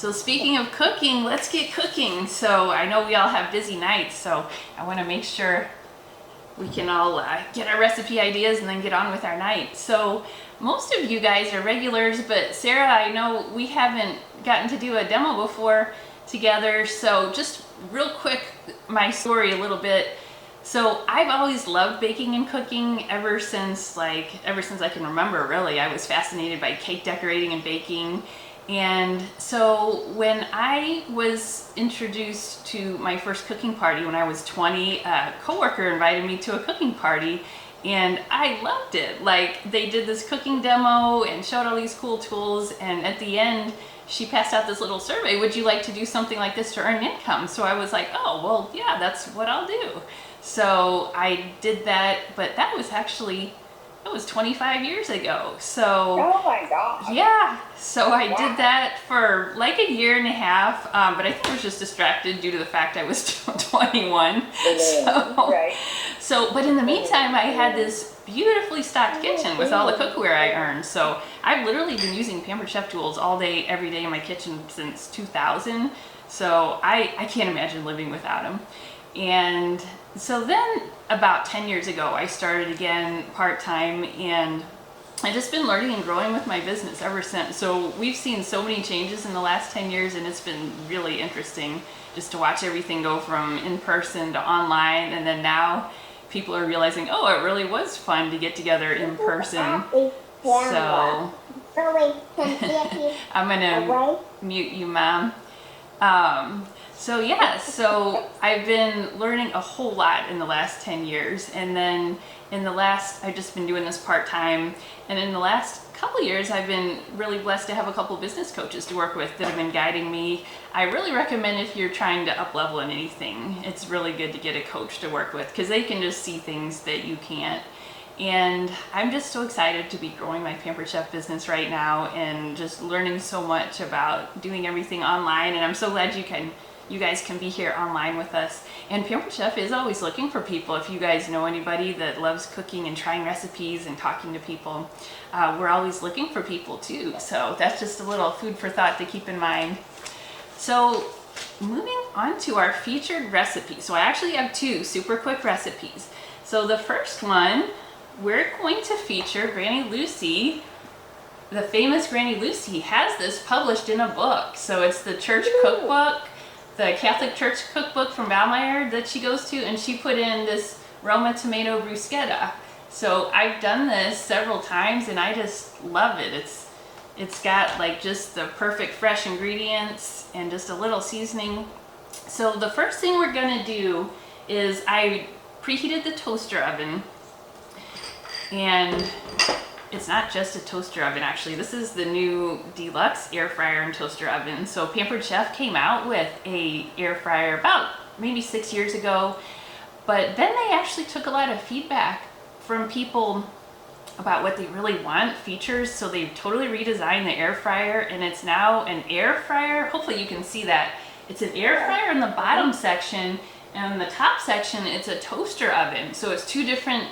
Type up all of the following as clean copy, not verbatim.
So speaking of cooking, let's get cooking. So I know we all have busy nights, so I want to make sure we can all get our recipe ideas and then get on with our night. So most of you guys are regulars, but Sarah, I know we haven't gotten to do a demo before together. So just real quick, my story a little bit. So I've always loved baking and cooking ever since I can remember, really. I was fascinated by cake decorating and baking. And so when I was introduced to my first cooking party when I was 20, a coworker invited me to a cooking party and I loved it. Like, they did this cooking demo and showed all these cool tools, and at the end she passed out this little survey, would you like to do something like this to earn income? So I was like, oh, well, yeah, that's what I'll do. So I did that, but that was 25 years ago. So, oh my gosh. Yeah, so I did that for like a year and a half, but I think I was just distracted due to the fact I was 21. Right. But in the meantime, I had this beautifully stocked kitchen with all the cookware I earned. So I've literally been using Pampered Chef tools all day, every day in my kitchen since 2000. So I can't imagine living without them. And so then about 10 years ago, I started again part-time, and I've just been learning and growing with my business ever since. So we've seen so many changes in the last 10 years, and it's been really interesting just to watch everything go from in-person to online. And then now people are realizing, oh, it really was fun to get together in person. So I'm gonna mute you, Mom. So I've been learning a whole lot in the last 10 years. And then I've just been doing this part-time. And in the last couple of years, I've been really blessed to have a couple business coaches to work with that have been guiding me. I really recommend, if you're trying to up level in anything, it's really good to get a coach to work with, because they can just see things that you can't. And I'm just so excited to be growing my Pampered Chef business right now and just learning so much about doing everything online. And I'm so glad you guys can be here online with us. And Pampered Chef is always looking for people. If you guys know anybody that loves cooking and trying recipes and talking to people, we're always looking for people too. So that's just a little food for thought to keep in mind. So moving on to our featured recipe. So I actually have two super quick recipes. So the first one, we're going to feature Granny Lucy. The famous Granny Lucy has this published in a book. So it's the church cookbook, the Catholic Church cookbook from Valmeyer that she goes to, and she put in this Roma Tomato Bruschetta. So I've done this several times and I just love it. It's got like just the perfect fresh ingredients and just a little seasoning. So the first thing we're gonna do is I preheated the toaster oven. And it's not just a toaster oven, actually. This is the new deluxe air fryer and toaster oven. So Pampered Chef came out with a air fryer about maybe 6 years ago, but then they actually took a lot of feedback from people about what they really want, features. So they totally redesigned the air fryer, and it's now an air fryer. Hopefully you can see that. It's an air fryer in the bottom section, and in the top section, it's a toaster oven. So it's two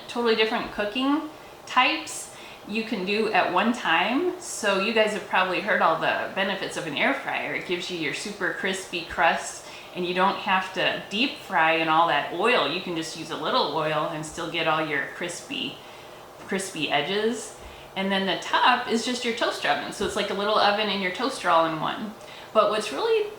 totally different cooking types you can do at one time. So you guys have probably heard all the benefits of an air fryer. It gives you your super crispy crust, and you don't have to deep fry in all that oil. You can just use a little oil and still get all your crispy edges. And then the top is just your toaster oven. So it's like a little oven and your toaster all in one. But what's really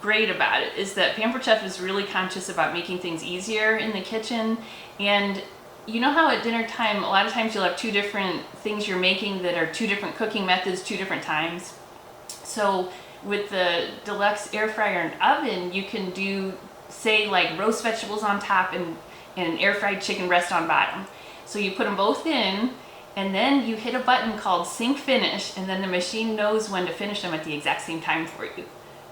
great about it is that Pampered Chef is really conscious about making things easier in the kitchen. And you know how at dinner time, a lot of times you'll have two different things you're making that are two different cooking methods, two different times. So with the deluxe air fryer and oven, you can do, say, like roast vegetables on top and an air fried chicken breast on bottom. So you put them both in, and then you hit a button called sync finish, and then the machine knows when to finish them at the exact same time for you.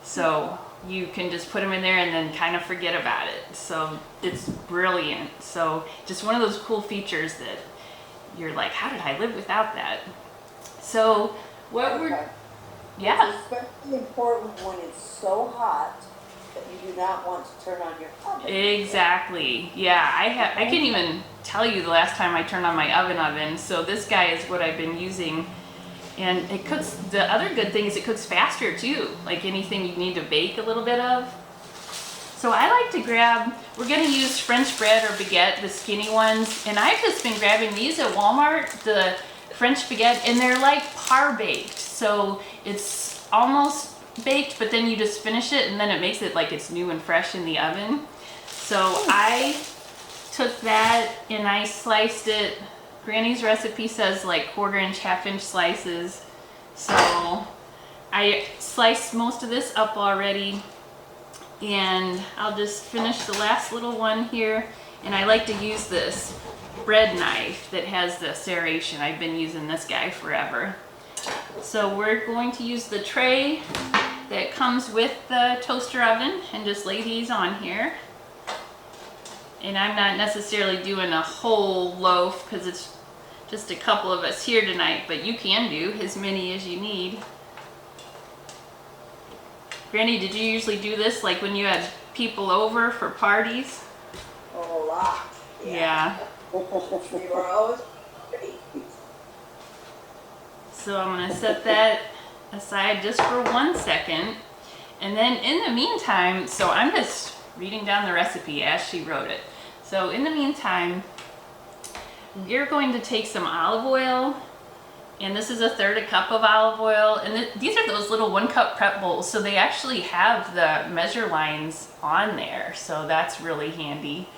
So you can just put them in there and then kind of forget about it. So it's brilliant. So just one of those cool features that you're like, how did I live without that? So It's especially important when it's so hot that you do not want to turn on your oven. Exactly. Yeah, I can't even tell you the last time I turned on my oven. So this guy is what I've been using And it cooks, the other good thing is it cooks faster too, like anything you need to bake a little bit of. So I like to grab, we're gonna use French bread or baguette, the skinny ones, and I've just been grabbing these at Walmart, the French baguette, and they're like par baked. So it's almost baked, but then you just finish it and then it makes it like it's new and fresh in the oven. So I took that and I sliced it. Granny's recipe says like 1/4 inch, 1/2 inch slices. So I sliced most of this up already, and I'll just finish the last little one here. And I like to use this bread knife that has the serration. I've been using this guy forever. So we're going to use the tray that comes with the toaster oven and just lay these on here. And I'm not necessarily doing a whole loaf because it's just a couple of us here tonight, but you can do as many as you need. Granny, did you usually do this like when you had people over for parties? A lot. Yeah. We were always pretty. So I'm gonna set that aside just for 1 second. And then in the meantime, so I'm just reading down the recipe as she wrote it. So in the meantime, we're going to take some olive oil, and this is 1/3 cup of olive oil. And these are those little 1 cup prep bowls, so they actually have the measure lines on there. So that's really handy.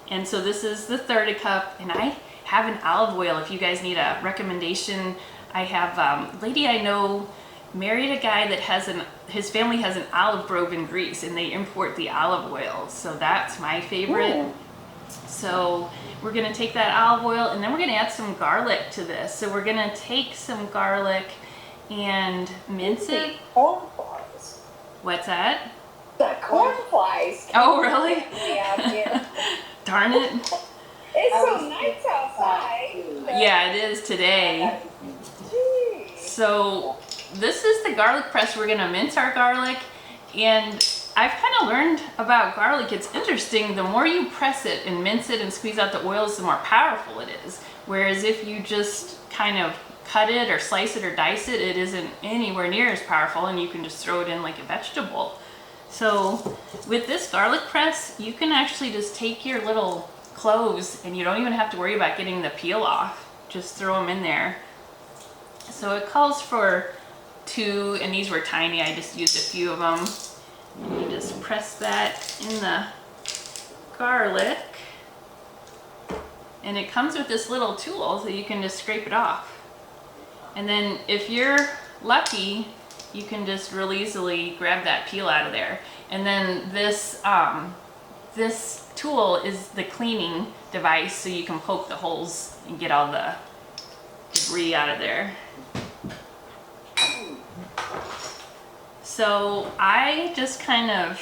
And so this is the 1/3 cup, and I have an olive oil if you guys need a recommendation. I have a lady I know married a guy that has his family has an olive grove in Greece, and they import the olive oil. So that's my favorite. Ooh. So we're gonna take that olive oil, and then we're gonna add some garlic to this. So we're gonna take some garlic and mince it. Cornflakes. What's that? The cornflakes. Oh, really? Yeah. Darn it. It's so nice outside. Yeah, it is today. Jeez. So this is the garlic press. We're gonna mince our garlic, and I've kind of learned about garlic. It's interesting, the more you press it and mince it and squeeze out the oils, the more powerful it is. Whereas if you just kind of cut it or slice it or dice it, it isn't anywhere near as powerful, and you can just throw it in like a vegetable. So with this garlic press, you can actually just take your little cloves and you don't even have to worry about getting the peel off. Just throw them in there. So it calls for 2, and these were tiny. I just used a few of them. And you just press that in the garlic, and it comes with this little tool so you can just scrape it off. And then if you're lucky, you can just real easily grab that peel out of there. And then this this tool is the cleaning device, so you can poke the holes and get all the debris out of there. So I just kind of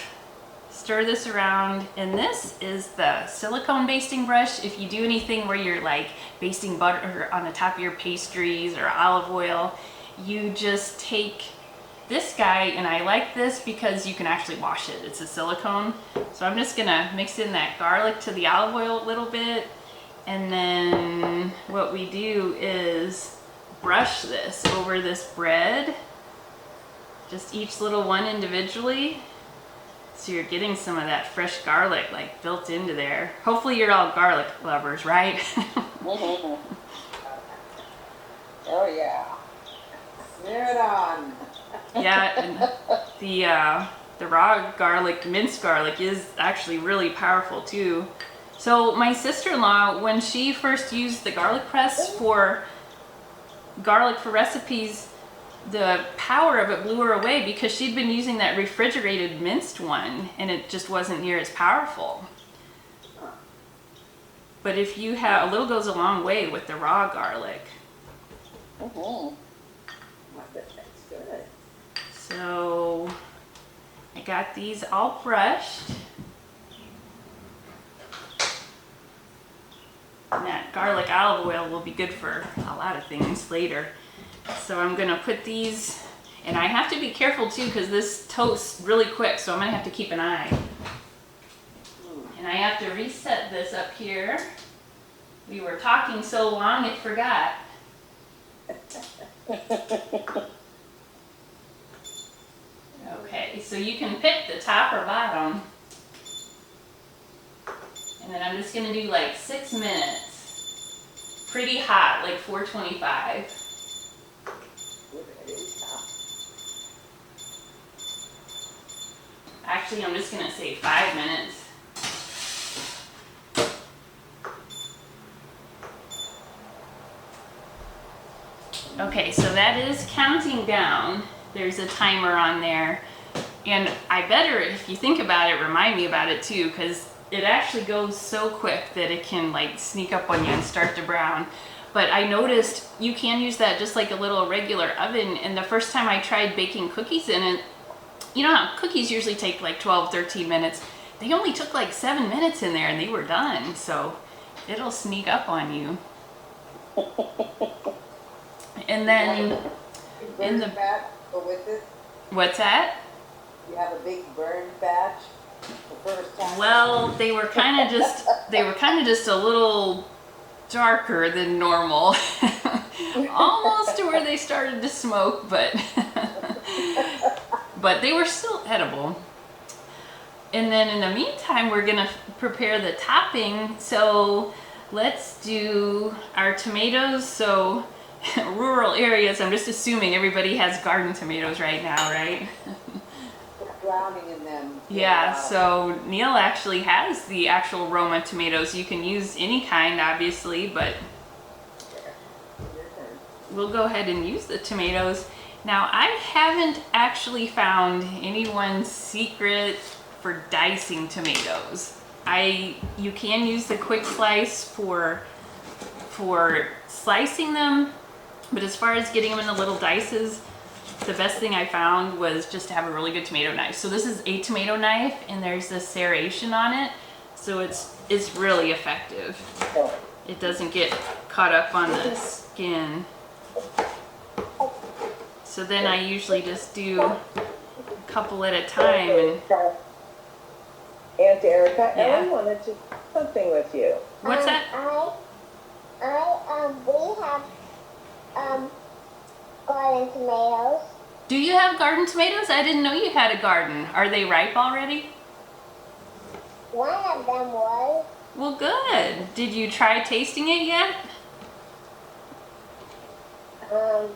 stir this around, and this is the silicone basting brush. If you do anything where you're like basting butter on the top of your pastries or olive oil, you just take this guy, and I like this because you can actually wash it. It's a silicone. So I'm just gonna mix in that garlic to the olive oil a little bit, and then what we do is brush this over this bread. Just each little one individually. So you're getting some of that fresh garlic like built into there. Hopefully you're all garlic lovers, right? Oh yeah. Smear it on. Yeah, and the raw garlic, minced garlic, is actually really powerful too. So my sister-in-law, when she first used the garlic press for garlic for recipes, the power of it blew her away because she'd been using that refrigerated minced one, and it just wasn't near as powerful. But if you have, a little goes a long way with the raw garlic. Mm-hmm. That's good. So I got these all brushed. And that garlic olive oil will be good for a lot of things later. So I'm gonna put these, and I have to be careful too because this toasts really quick, so I'm gonna have to keep an eye. And I have to reset this up here. We were talking so long it forgot. Okay, so you can pick the top or bottom. And then I'm just gonna do like 6 minutes. Pretty hot, like 425. Actually, I'm just gonna say 5 minutes. Okay, so that is counting down. There's a timer on there. And I better, if you think about it, remind me about it too, because it actually goes so quick that it can like sneak up on you and start to brown. But I noticed you can use that just like a little regular oven. And the first time I tried baking cookies in it, you know how cookies usually take like 12, 13 minutes. They only took like 7 minutes in there and they were done. So it'll sneak up on you. And then in the batch go with it. What's that? You have a big burn batch the first time. Well, they were kind of just a little darker than normal. Almost to where they started to smoke, but but they were still edible. And then in the meantime, we're gonna prepare the topping. So let's do our tomatoes. So rural areas, I'm just assuming everybody has garden tomatoes right now, right? Drowning in them. Yeah, so Neil actually has the actual Roma tomatoes. You can use any kind, obviously, but we'll go ahead and use the tomatoes. Now, I haven't actually found anyone's secret for dicing tomatoes. You can use the quick slice for slicing them, but as far as getting them into little dices, the best thing I found was just to have a really good tomato knife. So this is a tomato knife, and there's this serration on it, so it's really effective. It doesn't get caught up on the skin. So then I usually just do a couple at a time. And Aunt Erica, Yeah. Ellen wanted to do something with you. what's that? We have, garden tomatoes. Do you have garden tomatoes? I didn't know you had a garden. Are they ripe already? One of them was. Well, good. Did you try tasting it yet? I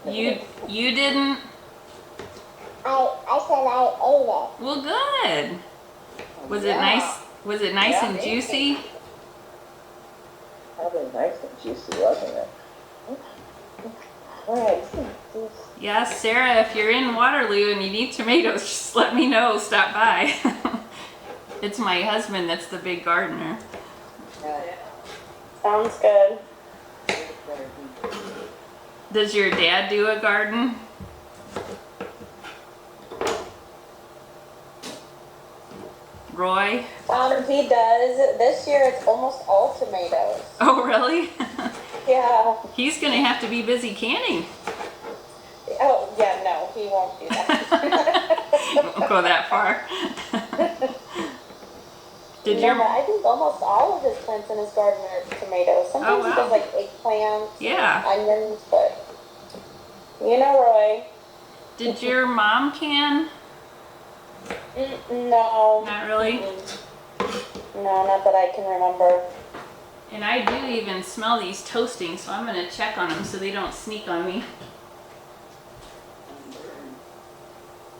ate it. You didn't? I said I ate it. Well, good. Was it nice? Was it nice and juicy? Probably nice and juicy, wasn't it? Right. Yes, Sarah, if you're in Waterloo and you need tomatoes, just let me know. Stop by. It's my husband that's the big gardener. Sounds good. Does your dad do a garden? Roy? He does. This year it's almost all tomatoes. Oh, really? Yeah. He's gonna have to be busy canning. Oh, yeah, no, he won't do that. Won't go that far. Did No, your but I think almost all of his plants in his garden are tomatoes. Sometimes wow. he does like eggplants, Yeah. onions, but you know, Roy. did your mom can? No. Not really. No, not that I can remember. And I do even smell these toasting, so I'm gonna check on them so they don't sneak on me.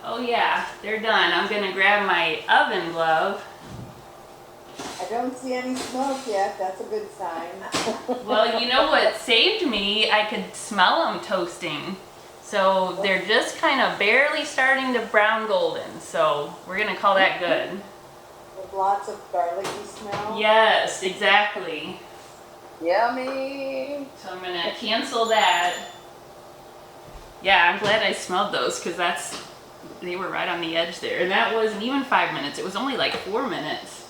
Oh yeah, they're done. I'm gonna grab my oven glove. I don't see any smoke yet. That's a good sign. Well, you know what saved me? I could smell them toasting. So they're just kind of barely starting to brown golden. So we're gonna call that good. With lots of garlicky smell. Yes, exactly. Yummy. So I'm gonna cancel that. Yeah, I'm glad I smelled those because they were right on the edge there. And that wasn't even 5 minutes. It was only like 4 minutes.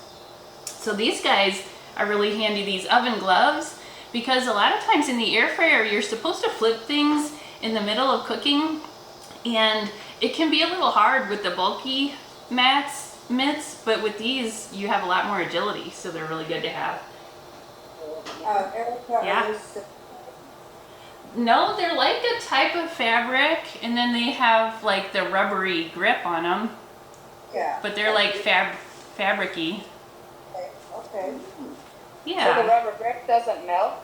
So these guys are really handy, these oven gloves, because a lot of times in the air fryer, you're supposed to flip things in the middle of cooking, and it can be a little hard with the bulky mitts, but with these, you have a lot more agility, so they're really good to have. Erica, Yeah. No, they're like a type of fabric, and then they have like the rubbery grip on them, Yeah. but they're like fabricy. Okay, okay. So the Yeah. rubber grip doesn't melt?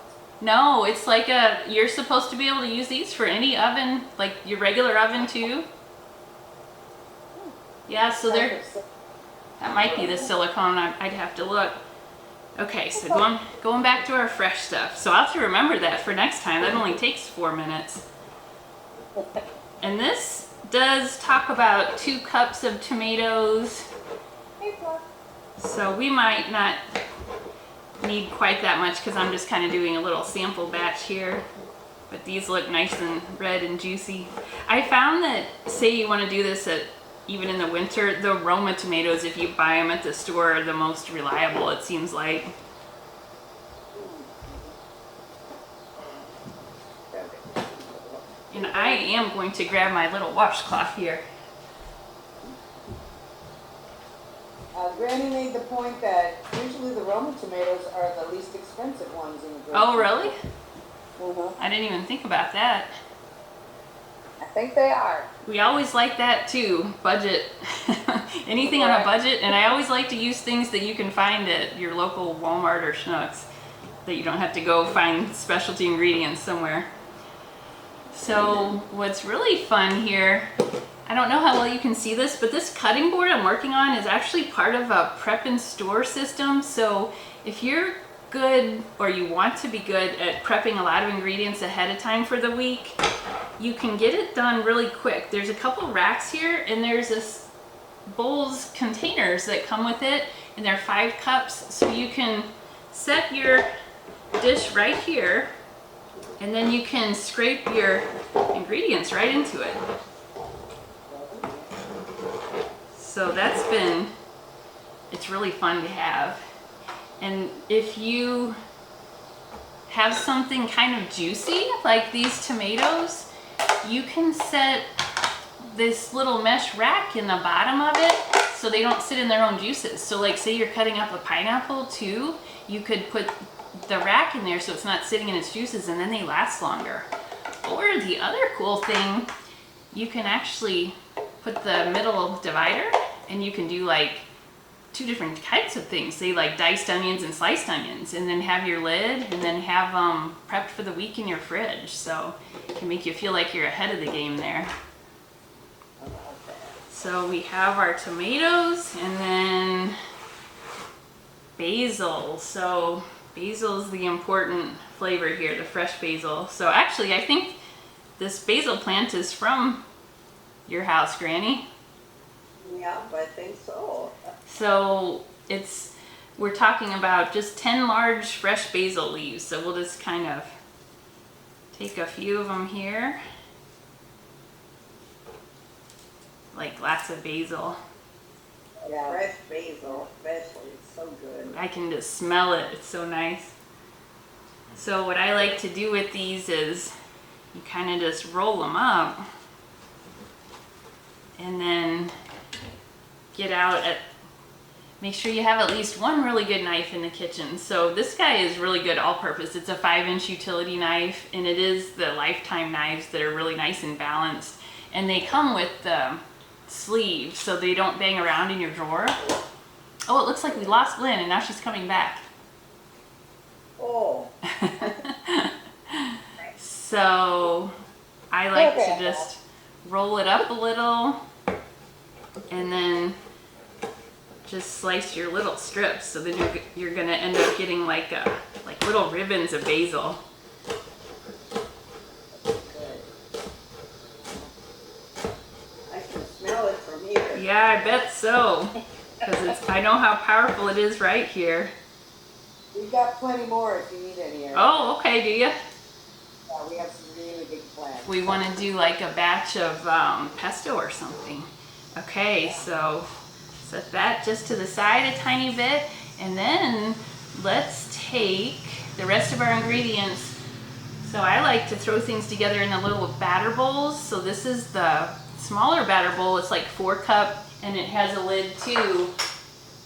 No, it's like you're supposed to be able to use these for any oven, like your regular oven too. Yeah, so that might be the silicone. I'd have to look. Okay, so going back to our fresh stuff. So I'll have to remember that for next time. That only takes 4 minutes. And this does talk about 2 cups of tomatoes. Hey, Fluff. So we might not need quite that much because I'm just kind of doing a little sample batch here. But these look nice and red and juicy. I found that, say you want to do this even in the winter, the Roma tomatoes, if you buy them at the store, are the most reliable, it seems like. And I am going to grab my little washcloth here. Granny made the point that usually the Roma tomatoes are the least expensive ones in the grocery. Oh, really? Mm-hmm. I didn't even think about that. I think they are. We always like that too, budget. Anything on a budget, and I always like to use things that you can find at your local Walmart or Schnucks, that you don't have to go find specialty ingredients somewhere. So what's really fun here, I don't know how well you can see this, but this cutting board I'm working on is actually part of a prep and store system. So if you're good, or you want to be good at prepping a lot of ingredients ahead of time for the week, you can get it done really quick. There's a couple racks here, and there's this bowls containers that come with it, and they're 5 cups. So you can set your dish right here, and then you can scrape your ingredients right into it. So it's really fun to have. And if you have something kind of juicy, like these tomatoes, you can set this little mesh rack in the bottom of it so they don't sit in their own juices. So like, say you're cutting up a pineapple too, you could put the rack in there so it's not sitting in its juices, and then they last longer. Or the other cool thing, you can actually put the middle divider, and you can do like 2 different types of things, say like diced onions and sliced onions, and then have your lid, and then have them prepped for the week in your fridge. So it can make you feel like you're ahead of the game there. So we have our tomatoes, and then basil. So basil is the important flavor here, the fresh basil. So actually, I think this basil plant is from your house, Granny. Yeah, I think so. So we're talking about just 10 large fresh basil leaves. So we'll just kind of take a few of them here. Like lots of basil. Yeah, fresh basil, especially, it's so good. I can just smell it, it's so nice. So what I like to do with these is you kind of just roll them up, and then make sure you have at least one really good knife in the kitchen. So this guy is really good all-purpose. It's a 5-inch utility knife, and it is the Lifetime knives that are really nice and balanced. And they come with the sleeves so they don't bang around in your drawer. Oh, it looks like we lost Lynn, and now she's coming back. Oh. So I like to just roll it up a little, and then just slice your little strips. So then you're gonna end up getting like little ribbons of basil. I can smell it from here. Yeah, I bet so. Because I know how powerful it is right here. We've got plenty more if you need any. Eric. Oh, okay, do you? Yeah, we have some really big plants. We want to do like a batch of pesto or something. Okay, so set that just to the side a tiny bit, and then let's take the rest of our ingredients. So I like to throw things together in the little batter bowls. So this is the smaller batter bowl. It's like 4 cup, and it has a lid too.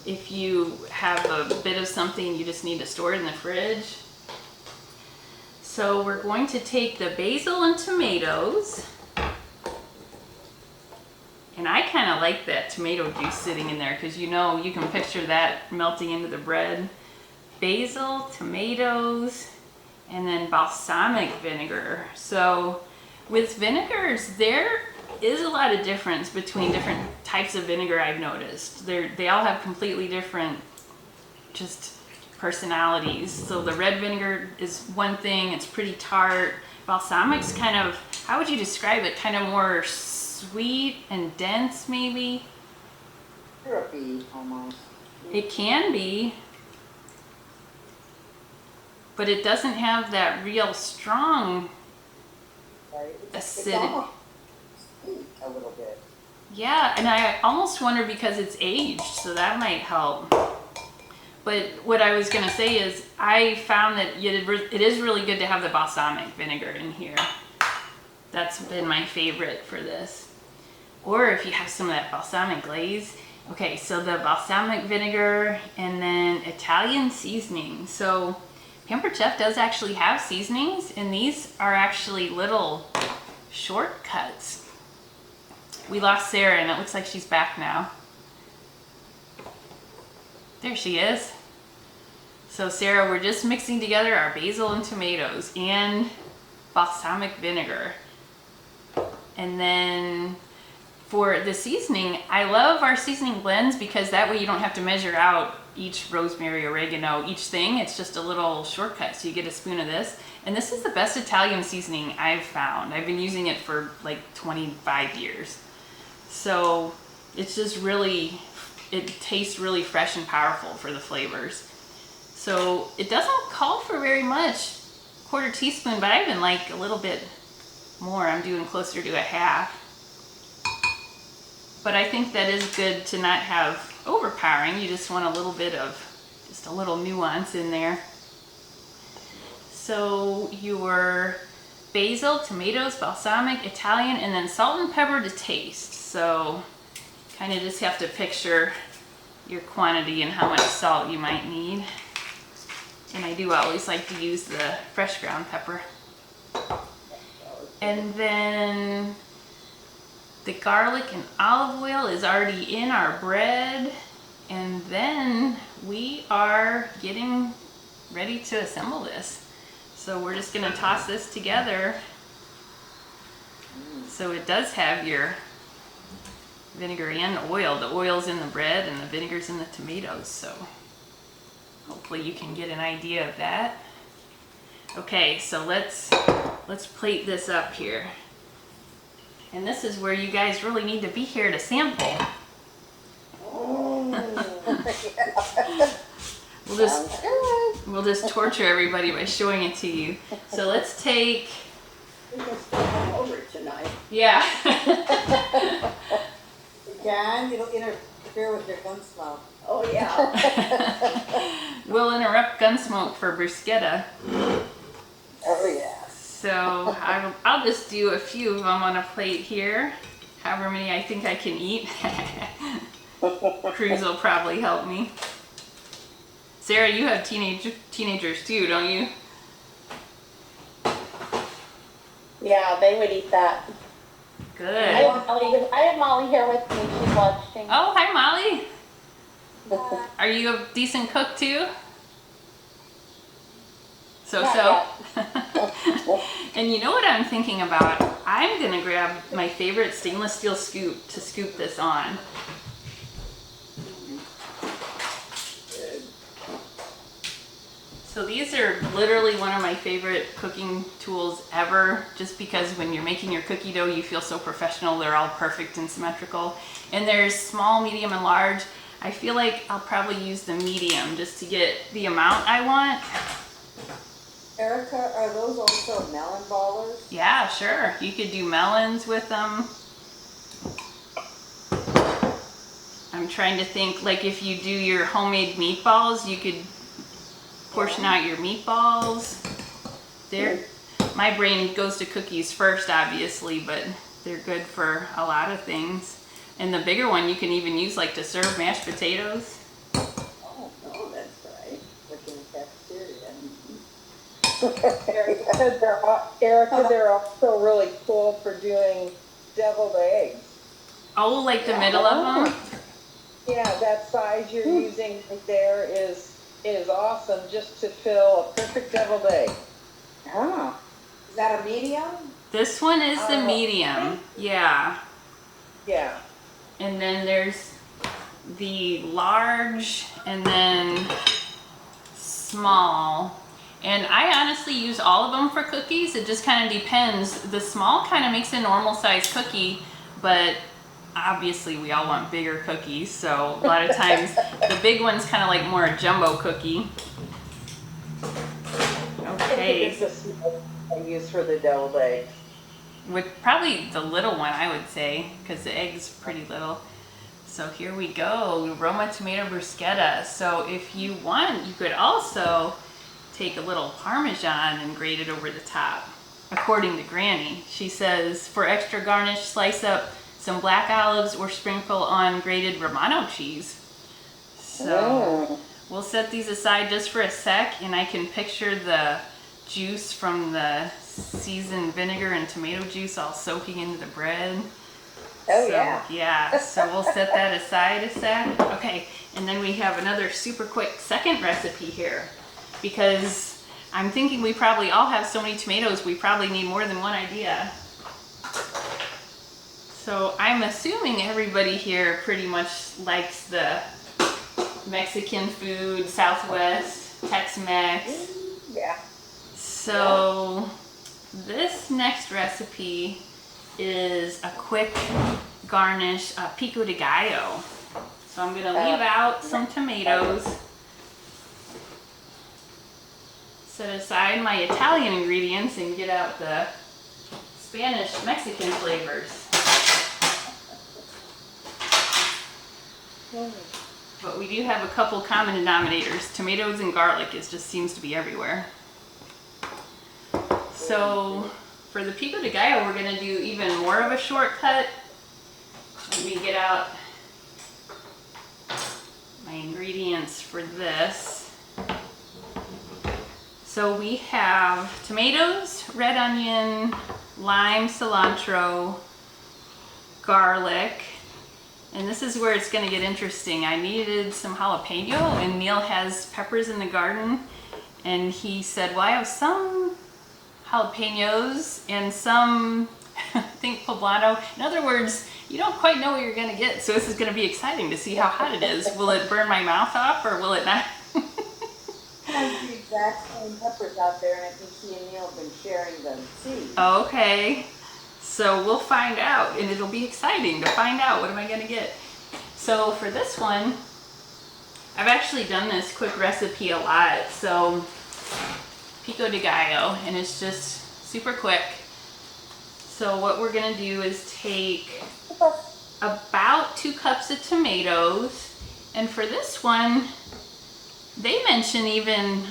If you have a bit of something you just need to store it in the fridge. So we're going to take the basil and tomatoes. And I kind of like that tomato juice sitting in there because you know, you can picture that melting into the bread. Basil, tomatoes, and then balsamic vinegar. So with vinegars, there is a lot of difference between different types of vinegar I've noticed. They all have completely different just personalities. So the red vinegar is one thing, it's pretty tart. Balsamic's kind of, how would you describe it? Kind of more sweet and dense maybe? Syrupy almost. It can be, but it doesn't have that real strong Right? It's acidity. almost sweet a little bit. Yeah, and I almost wonder because it's aged, so that might help. But what I was gonna say is I found that it is really good to have the balsamic vinegar in here. That's been my favorite for this. Or if you have some of that balsamic glaze. Okay, so the balsamic vinegar and then Italian seasoning. So Pampered Chef does actually have seasonings, and these are actually little shortcuts. We lost Sarah, and it looks like she's back now. There she is. So Sarah, we're just mixing together our basil and tomatoes and balsamic vinegar. And then for the seasoning, I love our seasoning blends because that way you don't have to measure out each rosemary, oregano, each thing. It's just a little shortcut. So you get a spoon of this. And this is the best Italian seasoning I've found. I've been using it for like 25 years. So it's just really, it tastes really fresh and powerful for the flavors. So it doesn't call for very much, 1/4 teaspoon, but I've been like a little bit more. I'm doing closer to a half. But I think that is good to not have overpowering. You just want a little bit of, just a little nuance in there. So your basil, tomatoes, balsamic, Italian, and then salt and pepper to taste. So kind of just have to picture your quantity and how much salt you might need. And I do always like to use the fresh ground pepper. And then the garlic and olive oil is already in our bread. And then we are getting ready to assemble this. So we're just gonna toss this together. So it does have your vinegar and oil. The oil's in the bread and the vinegar's in the tomatoes. So hopefully you can get an idea of that. Okay, so let's plate this up here. And this is where you guys really need to be here to sample. We'll just torture everybody by showing it to you. So let's take. We can still come over tonight. Yeah. You can, it'll interfere with your gunsmoke. Oh, yeah. We'll interrupt Gunsmoke for bruschetta. Oh, yeah. So I'll just do a few of them on a plate here. However many I think I can eat. Cruz will probably help me. Sarah, you have teenagers too, don't you? Yeah, they would eat that. Good. I have Molly here with me. She's watching. Oh, hi Molly. Are you a decent cook too? So. And you know what I'm thinking about? I'm gonna grab my favorite stainless steel scoop to scoop this on. So these are literally one of my favorite cooking tools ever, just because when you're making your cookie dough, you feel so professional. They're all perfect and symmetrical. And there's small, medium, and large. I feel like I'll probably use the medium just to get the amount I want. Erica, are those also melon ballers? Yeah, sure. You could do melons with them. I'm trying to think, like if you do your homemade meatballs, you could portion out your meatballs. My brain goes to cookies first, obviously, but they're good for a lot of things. And the bigger one you can even use like to serve mashed potatoes. Oh, no, that's right. Looking at cafeteria. Erica, they're also really cool for doing deviled eggs. Oh, like the middle of them? Yeah, that size you're using right there is awesome just to fill a perfect deviled egg. Ah, is that a medium? This one is the medium. Yeah. Yeah. And then there's the large and then small. And I honestly use all of them for cookies. It just kind of depends. The small kind of makes a normal size cookie, but obviously we all want bigger cookies. So a lot of times the big one's kind of like more a jumbo cookie. Okay. It's the small I use for the deviled eggs. With probably the little one, I would say, because the egg's pretty little. So here we go, Roma Tomato Bruschetta. So if you want, you could also take a little Parmesan and grate it over the top. According to Granny, she says, for extra garnish, slice up some black olives or sprinkle on grated Romano cheese. So we'll set these aside just for a sec, and I can picture the juice from the seasoned vinegar and tomato juice all soaking into the bread. Oh, So, yeah. yeah, so we'll set that aside a sec. Okay, and then we have another super quick second recipe here, because I'm thinking we probably all have so many tomatoes, we probably need more than one idea. So I'm assuming everybody here pretty much likes the Mexican food, Southwest, Tex-Mex. Yeah. So this next recipe is a quick garnish, pico de gallo. So I'm gonna leave out some tomatoes, set aside my Italian ingredients, and get out the Spanish Mexican flavors. But we do have a couple common denominators. Tomatoes and garlic just seems to be everywhere. So for the pico de gallo, we're gonna do even more of a shortcut. Let me get out my ingredients for this. So we have tomatoes, red onion, lime, cilantro, garlic, and this is where it's gonna get interesting. I needed some jalapeno, and Neil has peppers in the garden, and he said, well, I have some jalapenos and some, I think, poblano. In other words, you don't quite know what you're gonna get, so this is gonna be exciting to see how hot it is. Will it burn my mouth off, or will it not? Has the exact same peppers out there, and I think he and Neil have been sharing them seeds. Okay, so we'll find out, and it'll be exciting to find out what am I gonna get. So for this one, I've actually done this quick recipe a lot. So pico de gallo, and it's just super quick. So what we're gonna do is take about 2 cups of tomatoes, and for this one, they mention even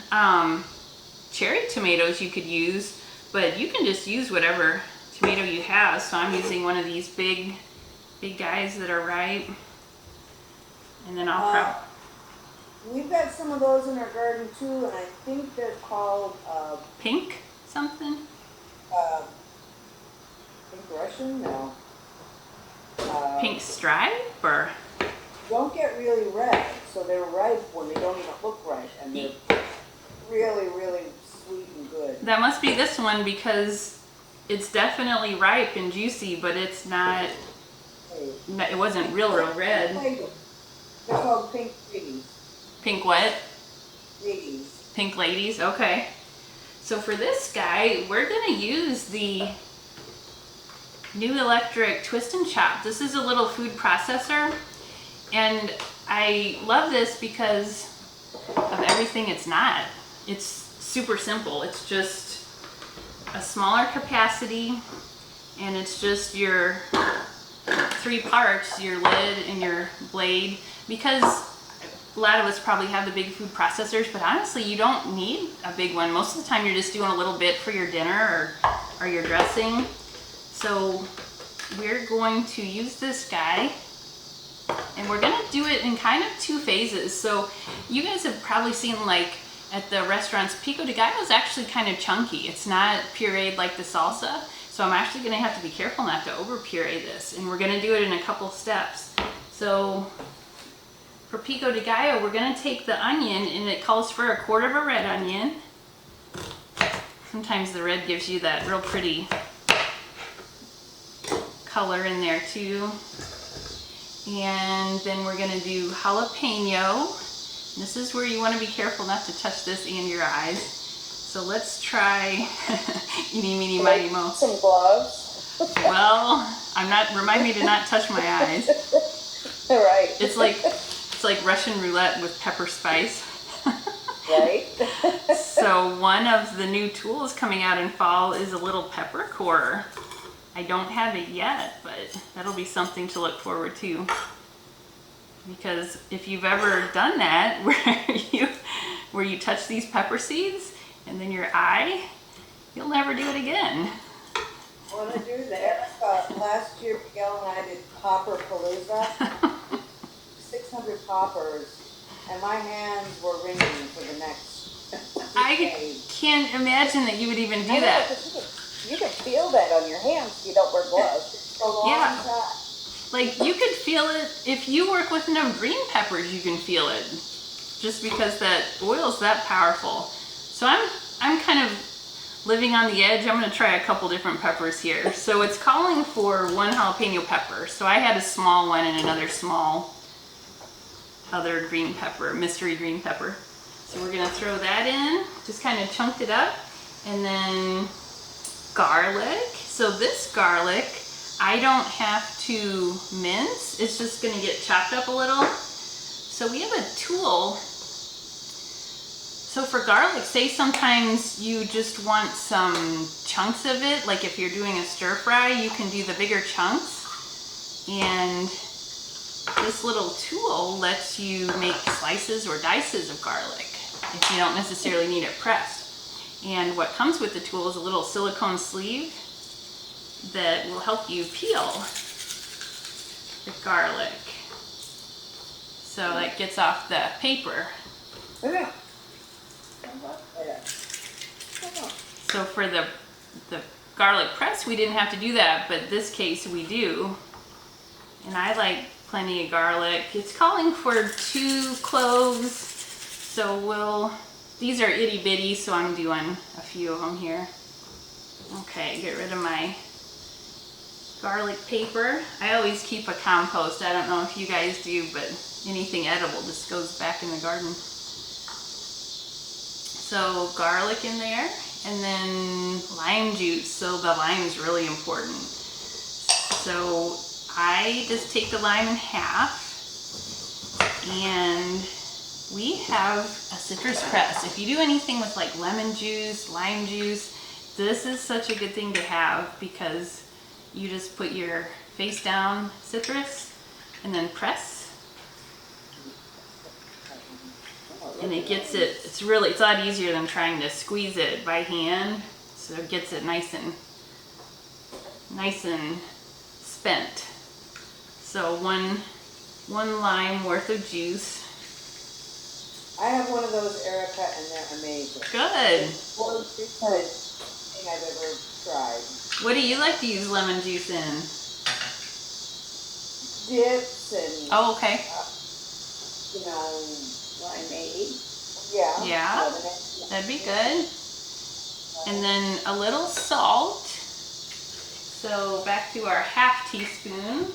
cherry tomatoes you could use, but you can just use whatever tomato you have. So I'm using one of these big guys that are ripe, and then I'll We've got some of those in our garden too, and I think they're called pink something. pink Russian. No. Pink stripe, or Don't get really red, so they're ripe when they don't even look ripe, and they're really, really sweet and good. that must be this one, because it's definitely ripe and juicy, but it's not. It wasn't real red. They're called pink ladies. Pink what? Ladies. Pink ladies. Okay. So for this guy, we're gonna use the new electric twist and chop. This is a little food processor, and I love this because of everything it's not. It's super simple. It's just a smaller capacity, and it's just your 3 parts, your lid and your blade, because a lot of us probably have the big food processors, but honestly you don't need a big one. Most of the time you're just doing a little bit for your dinner or your dressing. So we're going to use this guy, and we're gonna do it in kind of 2 phases. So you guys have probably seen like at the restaurants, pico de gallo is actually kind of chunky. It's not pureed like the salsa. So I'm actually gonna have to be careful not to over puree this. And we're gonna do it in a couple steps. So for pico de gallo, we're gonna take the onion, and it calls for a quarter of a red onion. Sometimes the red gives you that real pretty color in there too. And then we're gonna do jalapeno. This is where you wanna be careful not to touch this and your eyes. So let's try eeny, meeny, miny, mo. Some gloves. Well, remind me to not touch my eyes. All right. It's like Russian roulette with pepper spice. Right. So one of the new tools coming out in fall is a little pepper core. I don't have it yet, but that'll be something to look forward to. Because if you've ever done that, where you touch these pepper seeds and then your eye, you'll never do it again. I want to do that. Last year, Miguel and I did Popper Palooza. 600 poppers, and my hands were ringing for the next. I can't imagine that you would even do I know, that. 'cause you can feel that on your hands if you don't wear gloves. A long Yeah. time. Like, you could feel it, if you work with enough green peppers, you can feel it. Just because that oil's that powerful. So I'm kind of living on the edge. I'm gonna try a couple different peppers here. So it's calling for 1 jalapeno pepper. So I had a small one and another small other green pepper, mystery green pepper. So we're gonna throw that in, just kind of chunked it up. And then garlic. So this garlic, I don't have to mince. It's just gonna get chopped up a little. So we have a tool. So for garlic, say sometimes you just want some chunks of it. Like if you're doing a stir fry, you can do the bigger chunks. And this little tool lets you make slices or dices of garlic if you don't necessarily need it pressed. And what comes with the tool is a little silicone sleeve that will help you peel the garlic. So that gets off the paper. Yeah. So for the garlic press, we didn't have to do that, but this case we do. And I like plenty of garlic. It's calling for 2 cloves. So these are itty bitty, so I'm doing a few of them here. Okay, get rid of my garlic paper. I always keep a compost. I don't know if you guys do, but anything edible just goes back in the garden. So garlic in there, and then lime juice. So the lime is really important. So I just take the lime in half, and we have a citrus press. If you do anything with like lemon juice, lime juice, this is such a good thing to have, because you just put your face down citrus and then press. And it gets it, it's a lot easier than trying to squeeze it by hand. So it gets it nice and spent. So one lime worth of juice. I have one of those, Erica, and they're amazing. Good. Most good thing I've ever tried. What do you like to use lemon juice in? Dips and, Oh, okay. limeade. Yeah. Yeah, that'd be good. And then a little salt. So back to our ½ teaspoon.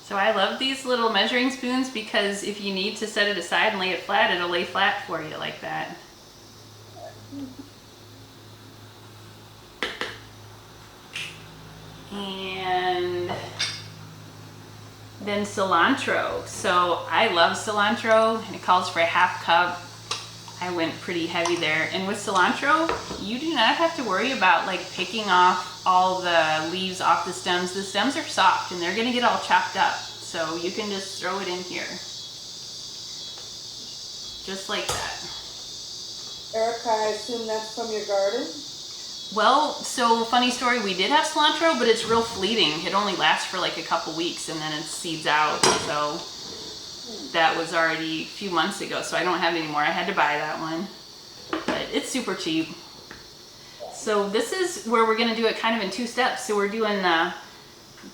So I love these little measuring spoons, because if you need to set it aside and lay it flat, it'll lay flat for you like that. And then cilantro. So I love cilantro, and it calls for a ½ cup. I went pretty heavy there. And with cilantro, you do not have to worry about like picking off all the leaves off the stems. The stems are soft and they're gonna get all chopped up. So you can just throw it in here. Just like that. Erica, I assume that's from your garden? Well, so funny story, we did have cilantro, but it's real fleeting. It only lasts for like a couple weeks and then it seeds out. So that was already a few months ago, so I don't have any more. I had to buy that one, but it's super cheap. So this is where we're gonna do it kind of in 2 steps. So we're doing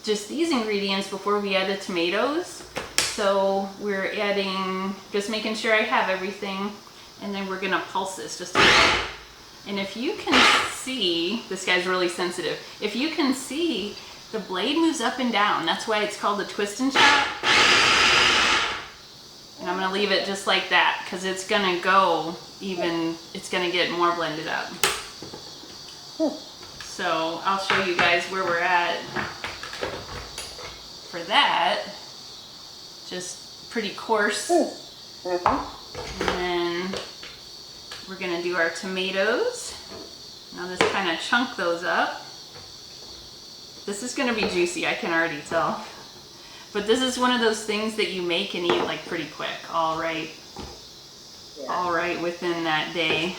just these ingredients before we add the tomatoes. So we're adding, just making sure I have everything, and then we're gonna pulse this just a little. And if you can see, this guy's really sensitive. If you can see, the blade moves up and down. That's why it's called the twist and chop. And I'm gonna leave it just like that because it's gonna go even, it's gonna get more blended up. So I'll show you guys where we're at for that. Just pretty coarse. And then we're gonna do our tomatoes. Now just kind of chunk those up. This is gonna be juicy, I can already tell. But this is one of those things that you make and eat like pretty quick, all right within that day.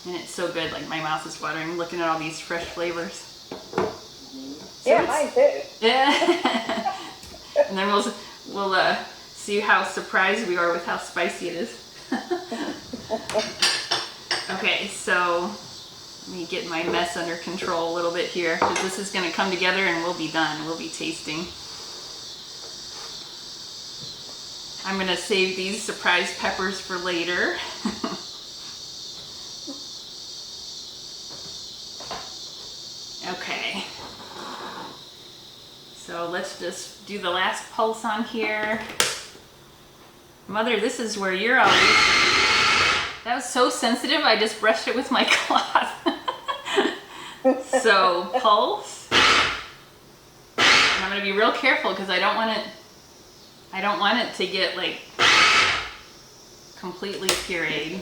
And it's so good, like my mouth is watering looking at all these fresh flavors. So Yeah, mine too. Yeah. And then we'll see how surprised we are with how spicy it is. Okay, so let me get my mess under control a little bit here, because this is going to come together and we'll be done. We'll be tasting. I'm going to save these surprise peppers for later. Okay. So let's just do the last pulse on here. Mother, this is where you're always... That was so sensitive, I just brushed it with my cloth. So, pulse. And I'm gonna be real careful because I don't want it to get like completely pureed.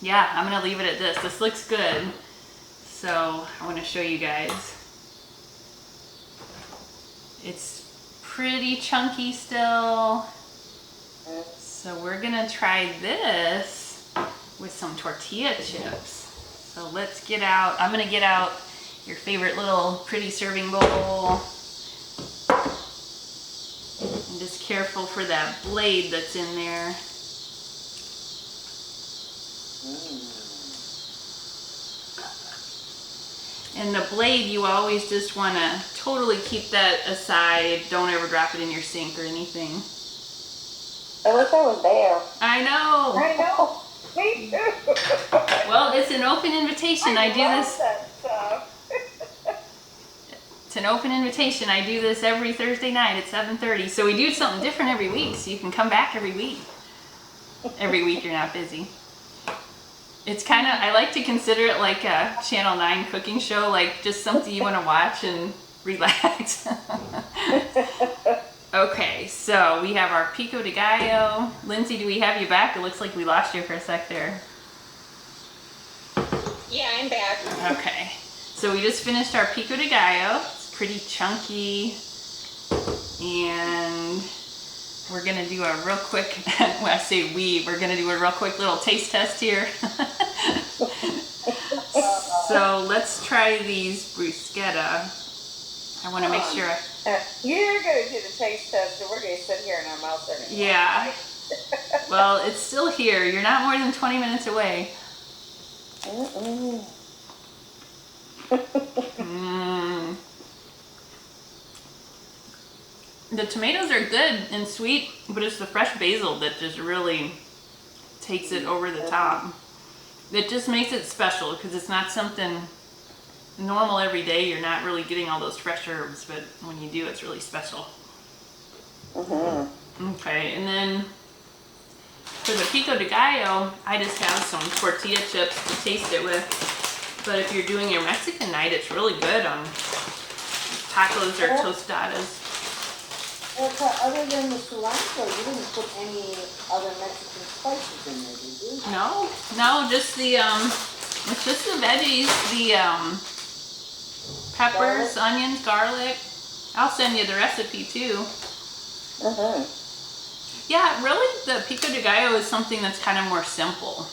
Yeah, I'm gonna leave it at this. This looks good. So, I want to show you guys. It's pretty chunky still. So we're gonna try this with some tortilla chips. So let's get out, I'm gonna get out your favorite little pretty serving bowl. And just careful for that blade that's in there. And the blade, you always just want to totally keep that aside. Don't ever drop it in your sink or anything. I wish I was there. I know. I know. Me too. Well, it's an open invitation. I do this. That stuff. It's an open invitation. I do this every Thursday night at 7:30. So we do something different every week. So you can come back every week. Every week you're not busy. It's kind of, I like to consider it like a Channel 9 cooking show, like just something you want to watch and relax. Okay, so we have our pico de gallo. Lindsay, do we have you back? It looks like we lost you for a sec there. Yeah, I'm back. Okay, so we just finished our pico de gallo. It's pretty chunky. And we're gonna do a real quick, when I say we're gonna do a real quick little taste test here. So let's try these bruschetta. I wanna make sure. You're going to do the taste test, and we're going to sit here in our mouths every morning. Yeah. Well, it's still here. You're not more than 20 minutes away. The tomatoes are good and sweet, but it's the fresh basil that just really takes it over the top. It just makes it special because it's not something normal every day. You're not really getting all those fresh herbs, but when you do, it's really special. Okay, and then for the pico de gallo, I just have some tortilla chips to taste it with. But if you're doing your Mexican night, it's really good on tacos or tostadas. Other than the cilantro, you didn't put any other Mexican spices in there, did you? No, just the it's just the veggies, the peppers, onions, garlic. I'll send you the recipe too. Yeah, really, the pico de gallo is something that's kind of more simple.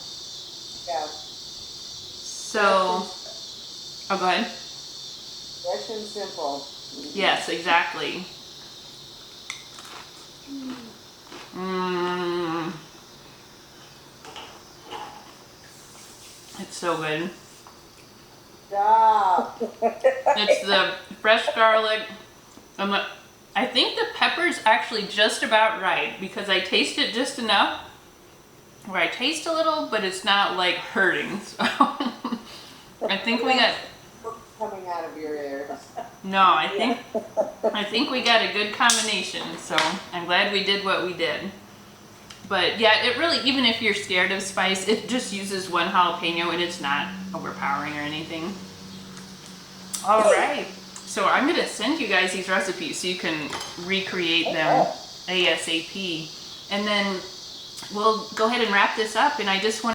Yeah. So, oh, go ahead. Fresh and simple. Yes, exactly. Mmm. It's so good. Stop. It's the fresh garlic. I think the pepper's actually just about right because I taste it just enough where I taste a little, but it's not like hurting. So I think we got. Coming out of your ears. No, I think we got a good combination. So I'm glad we did what we did. But yeah, it really, even if you're scared of spice, it just uses one jalapeno and it's not overpowering or anything. All right. So I'm going to send you guys these recipes so you can recreate them ASAP. And then we'll go ahead and wrap this up. And I just want